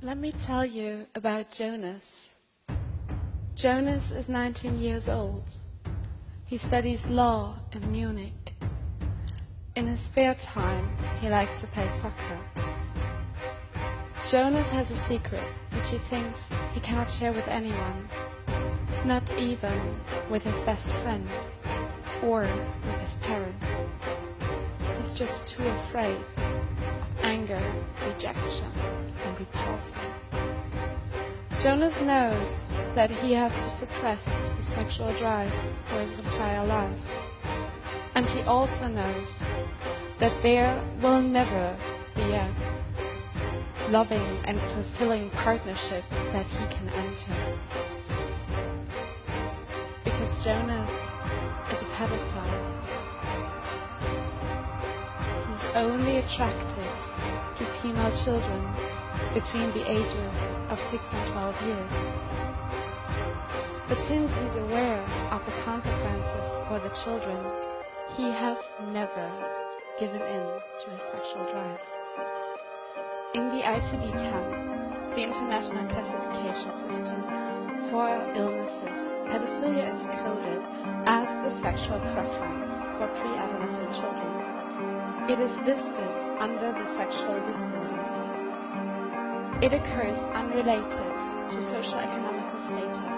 Let me tell you about Jonas. Jonas is 19 years old. He studies law in Munich. In his spare time, he likes to play soccer. Jonas has a secret which he thinks he cannot share with anyone, not even with his best friend or with his parents. He's just too afraid of anger, rejection, and repulsion. Jonas knows that he has to suppress his sexual drive for his entire life. And he also knows that there will never be a loving and fulfilling partnership that he can enter. Because Jonas is a pedophile. He's only attracted to female children between the ages of 6 and 12 years. But since he's aware of the consequences for the children, he has never given in to his sexual drive. In the ICD-10, the International Classification System for illnesses, pedophilia is coded as the sexual preference for pre-adolescent children. It is listed under the sexual disorders. It occurs unrelated to socio-economical status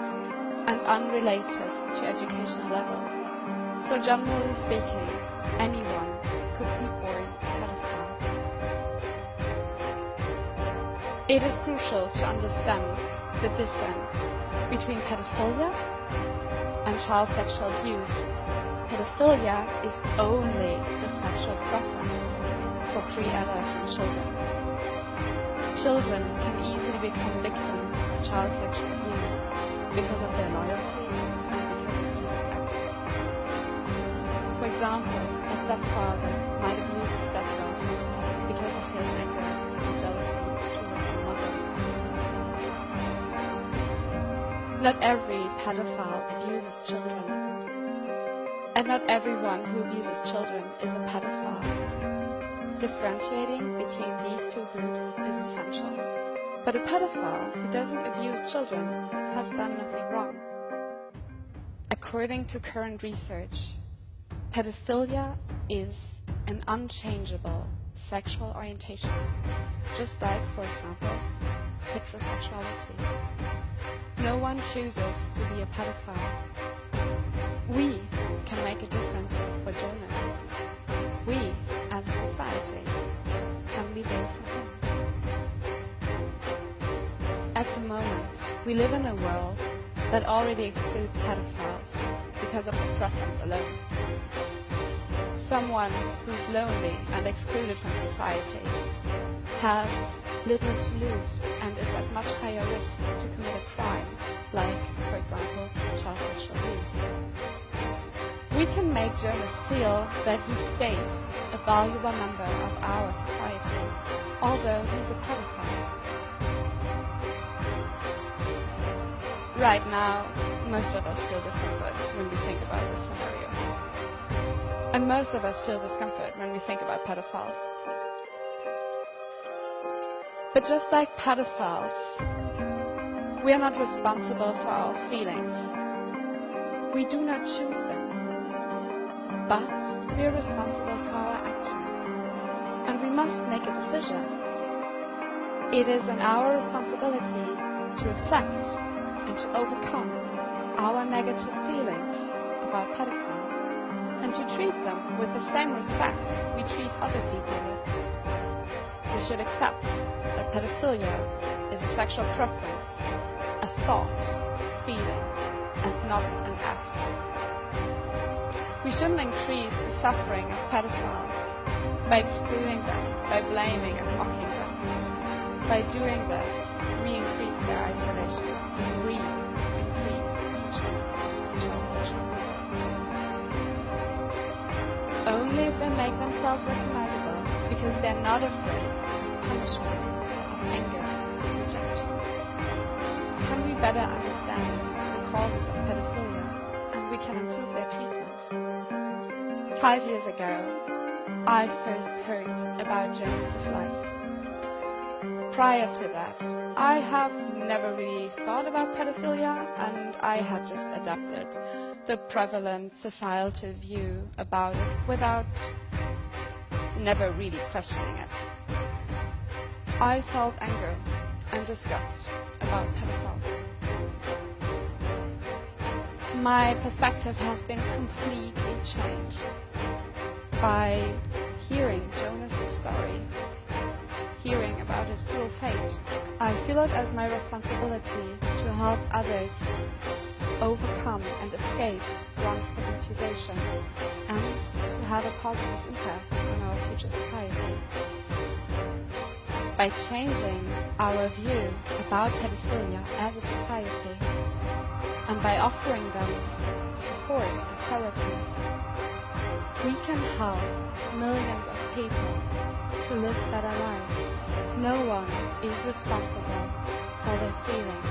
and unrelated to educational level. So generally speaking, anyone could be born a pedophile. It is crucial to understand the difference between pedophilia and child sexual abuse. Pedophilia is only the sexual preference for pre-adolescent children. Children can easily become victims of child sexual abuse because of their loyalty and because of easy access. For example, a stepfather might abuse his stepdaughter because of his anger and jealousy towards her mother. Not every pedophile abuses children, and not everyone who abuses children is a pedophile. Differentiating between these two groups is essential. But a pedophile who doesn't abuse children has done nothing wrong. According to current research, pedophilia is an unchangeable sexual orientation, just like, for example, heterosexuality. No one chooses to be a pedophile. We can make a difference for Jonas. We, as a society, can be there for him. At the moment, we live in a world that already excludes pedophiles because of the preference alone. Someone who's lonely and excluded from society has little to lose and is at much higher risk to commit a crime, like, for example, child sexual abuse. We can make Jonas feel that he stays a valuable member of our society, although he's a pedophile. Right now, most of us feel discomfort when we think about this scenario. And most of us feel discomfort when we think about pedophiles. But just like pedophiles, we are not responsible for our feelings. We do not choose them. But we are responsible for our actions. And we must make a decision. It is in our responsibility to reflect and to overcome our negative feelings about pedophiles and to treat them with the same respect we treat other people with. We should accept that pedophilia is a sexual preference, a thought, feeling, and not an act. We shouldn't increase the suffering of pedophiles by excluding them, by blaming and mocking them. By doing that, we increase their isolation and we increase the chance of child sexual abuse. Only if they make themselves recognizable because they're not afraid of punishment, of anger, and rejection, can we better understand the causes of pedophilia and we can improve their treatment. 5 years ago, I first heard about Jonas's life. prior to that, I have never really thought about pedophilia, and I had just adapted the prevalent societal view about it without never really questioning it. I felt anger and disgust about pedophiles. My perspective has been completely changed by hearing Jonas's story, hearing about his cruel fate. I feel it as my responsibility to help others overcome and escape wrong stigmatization and to have a positive impact on our future society. By changing our view about pedophilia as a society and by offering them support and therapy, we can help millions of people to live better lives. No one is responsible for their feelings.